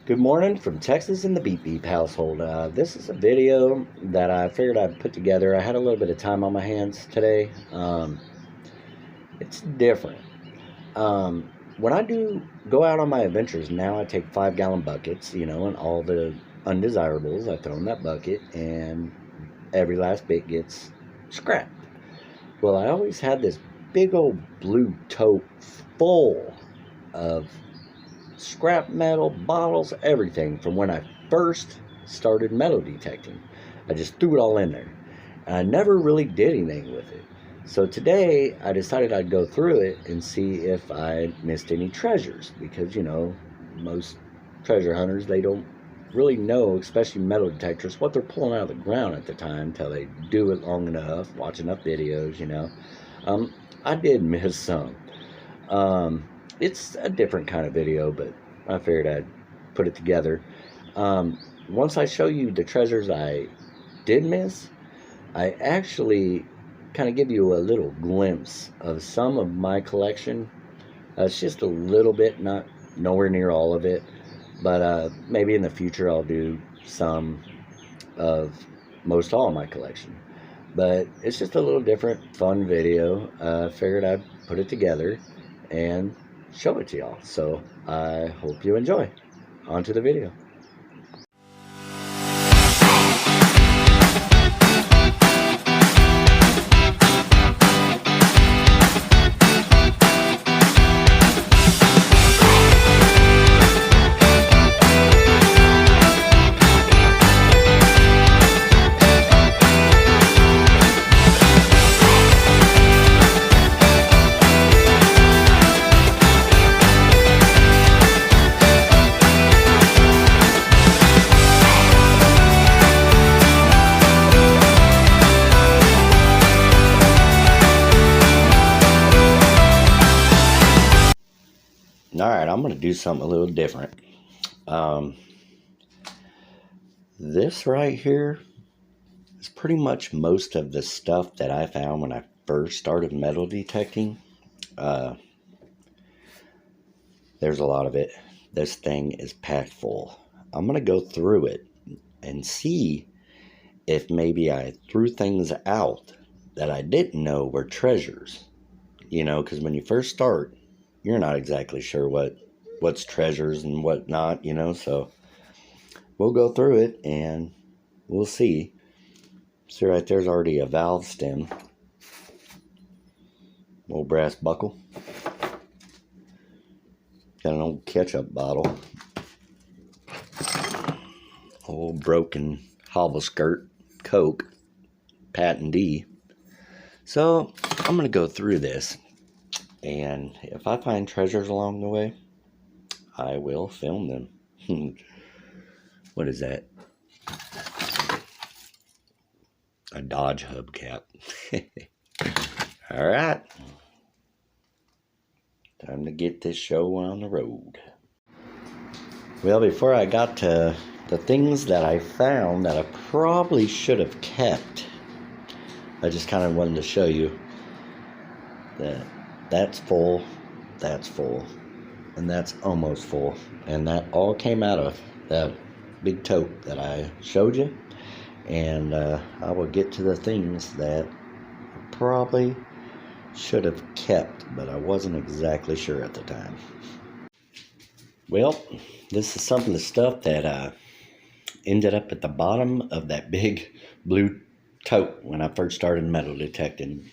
Good morning from Texas in the Beep Beep household. This is a video that I figured I'd put together. I had a little bit of time on my hands today. It's different. When I do go out on my adventures, now I take 5-gallon buckets, and all the undesirables, I throw in that bucket, and every last bit gets scrapped. Well, I always had this big old blue tote full of scrap metal, bottles, everything from when I first started metal detecting. I just threw it all in there. And I never really did anything with it. So today I decided I'd go through it and see if I missed any treasures. Because, most treasure hunters, they don't really know, especially metal detectors, what they're pulling out of the ground at the time until they do it long enough, watch enough videos, I did miss some. It's a different kind of video, but I figured I'd put it together. Once I show you the treasures I did miss, I actually kind of give you a little glimpse of some of my collection. It's just a little bit, not nowhere near all of it, but maybe in the future I'll do some of most all of my collection. But it's just a little different, fun video. Figured I'd put it together and show it to y'all. So I hope you enjoy. On to the video. Alright, I'm going to do something a little different. This right here is pretty much most of the stuff that I found when I first started metal detecting. There's a lot of it. This thing is packed full. I'm going to go through it and see if maybe I threw things out that I didn't know were treasures. Because when you first start, you're not exactly sure what's treasures and what not, so we'll go through it and we'll see. See, right there's already a valve stem, old brass buckle, got an old ketchup bottle, old broken hobble skirt, Coke, Pat and D. So I'm gonna go through this, and if I find treasures along the way, I will film them. What is that? A Dodge hubcap. Alright. Time to get this show on the road. Well, before I got to the things that I found that I probably should have kept, I just kind of wanted to show you that that's full, and that's almost full. And that all came out of that big tote that I showed you. And I will get to the things that I probably should have kept, but I wasn't exactly sure at the time. Well, this is some of the stuff that ended up at the bottom of that big blue tote when I first started metal detecting.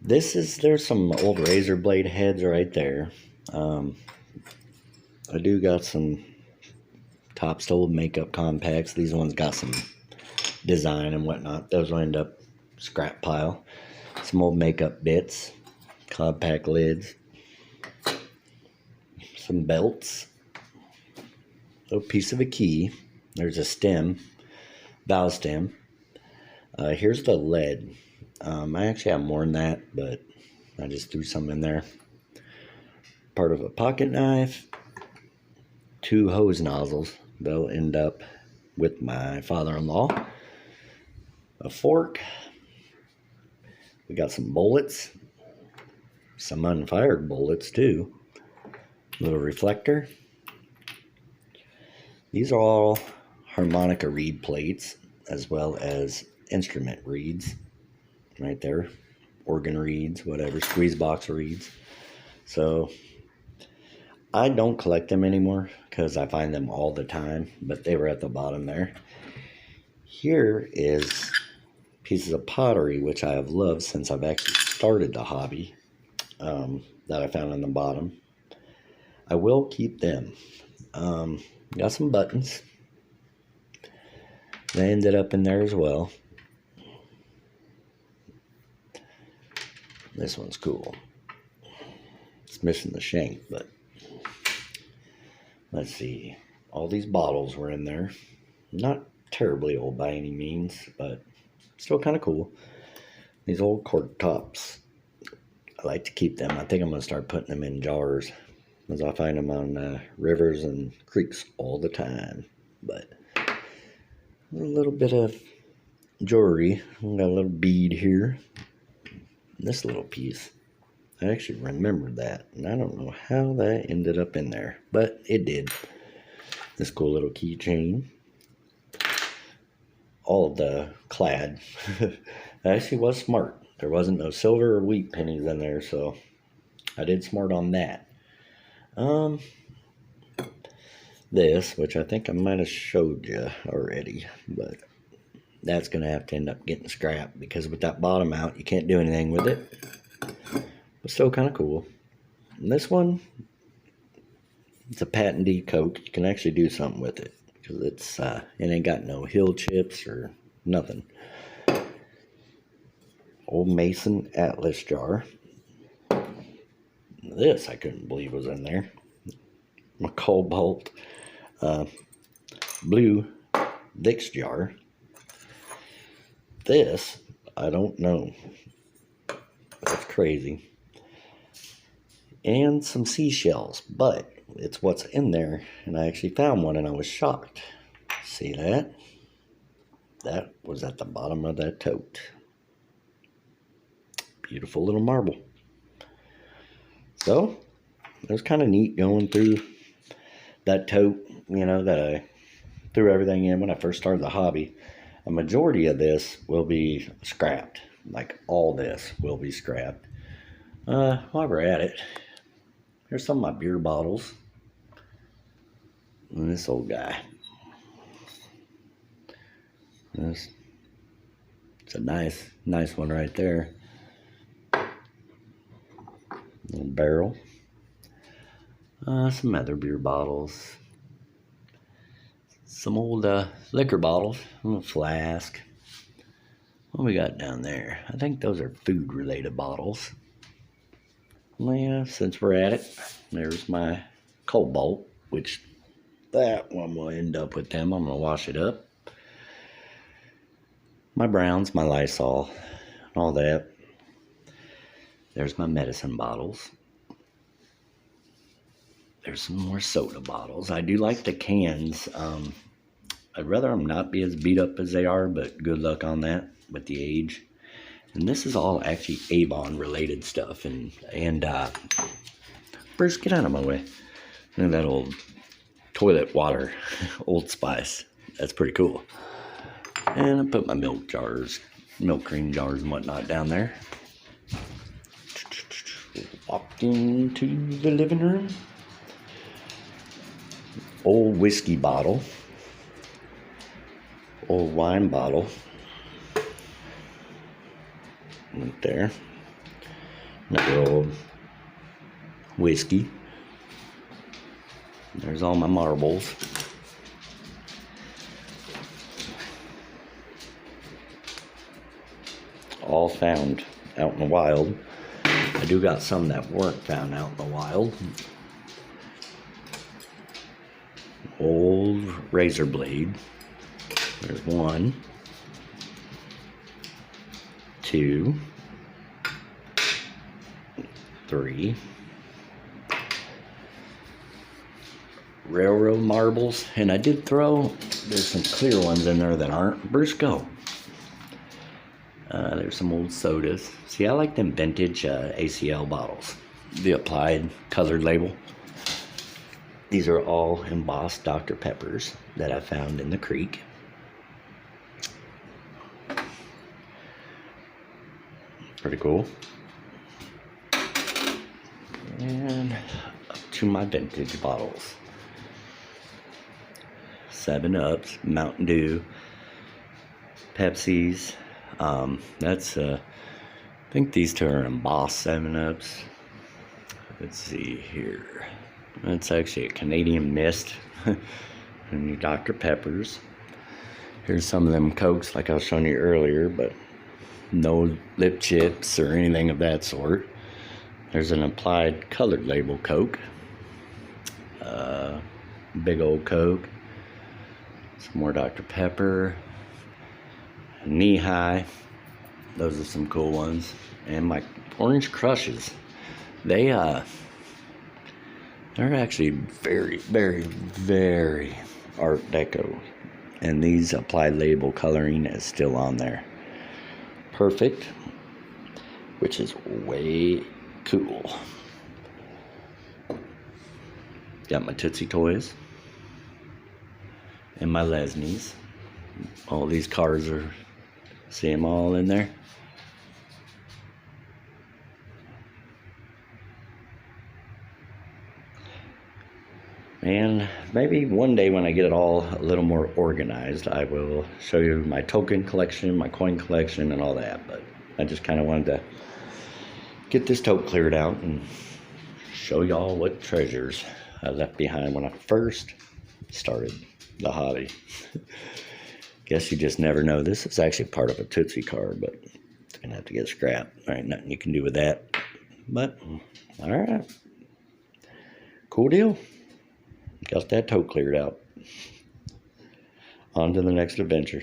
There's some old razor blade heads right there. I do got some Topps old makeup compacts. These ones got some design and whatnot. Those will end up scrap pile. Some old makeup bits, compact lids, some belts, a little piece of a key. There's a stem, valve stem. Here's the lead. I actually have more than that, but I just threw some in there. Part of a pocket knife, 2 hose nozzles. They'll end up with my father-in-law. A fork. We got some bullets, some unfired bullets too. Little reflector, These are all harmonica reed plates as well as instrument reeds right there. Organ reeds, whatever, squeeze box reeds. So I don't collect them anymore because I find them all the time, but they were at the bottom there. Here is pieces of pottery, which I have loved since I've actually started the hobby, that I found on the bottom. I will keep them. Got some buttons. They ended up in there as well. This one's cool. It's missing the shank, but let's see. All these bottles were in there. Not terribly old by any means, but still kind of cool. These old cork tops. I like to keep them. I think I'm going to start putting them in jars, because I find them on rivers and creeks all the time. But a little bit of jewelry. Got a little bead here. This little piece, I actually remembered that, and I don't know how that ended up in there, but it did. This cool little keychain. All of the clad. I actually was smart. There wasn't no silver or wheat pennies in there, so I did smart on that. This, which I think I might have showed you already, but that's going to have to end up getting scrapped because with that bottom out, you can't do anything with it. But still kind of cool. And this one, it's a patentee Coke. You can actually do something with it because it ain't got no hill chips or nothing. Old Mason Atlas jar. This I couldn't believe was in there. My Cobalt blue Vicks jar. This, I don't know. That's crazy. And some seashells, but it's what's in there. And I actually found one and I was shocked. See that? That was at the bottom of that tote. Beautiful little marble. So, it was kind of neat going through that tote, that I threw everything in when I first started the hobby. A majority of this will be scrapped. Like all this will be scrapped. While we're at it, here's some of my beer bottles. And this old guy. It's a nice one right there. Little barrel. Some other beer bottles. Some old liquor bottles. A little flask. What we got down there? I think those are food related bottles. Well, yeah, since we're at it, there's my Cobalt, which that one will end up with them. I'm going to wash it up. My Browns, my Lysol, and all that. There's my medicine bottles. There's some more soda bottles. I do like the cans. I'd rather them not be as beat up as they are, but good luck on that with the age. And this is all actually Avon related stuff. And Bruce, get out of my way. Look at that old toilet water, Old Spice. That's pretty cool. And I put my milk cream jars and whatnot down there. Walked into the living room. Old whiskey bottle. Old wine bottle. Right there. Another old whiskey. There's all my marbles. All found out in the wild. I do got some that weren't found out in the wild. Old razor blade. There's 1, 2, 3. Railroad marbles. And I did there's some clear ones in there that aren't. Bruce, go. There's some old sodas. See, I like them vintage ACL bottles. The applied colored label. These are all embossed Dr. Peppers that I found in the creek. Pretty cool. And up to my vintage bottles. 7-Ups, Mountain Dew, Pepsis. That's I think these two are embossed 7-Ups. Let's see here. That's actually a Canadian Mist. And your Dr. Peppers. Here's some of them Cokes like I was showing you earlier, but no lip chips or anything of that sort. There's an Applied colored label Coke. Big old Coke. Some more Dr. Pepper. Knee High. Those are some cool ones. And my Orange Crushes. They're actually very, very, very Art Deco. And these Applied label coloring is still on there. Perfect. Which is way cool. Got my Tootsie Toys. And my Lesnies. All these cards are, see them all in there? And maybe one day when I get it all a little more organized, I will show you my token collection, my coin collection, and all that. But I just kind of wanted to get this tote cleared out and show y'all what treasures I left behind when I first started the hobby. Guess you just never know. This is actually part of a Tootsie card, but it's gonna have to get scrapped. All right, nothing you can do with that. But all right, cool deal. Got that tote cleared out. On to the next adventure.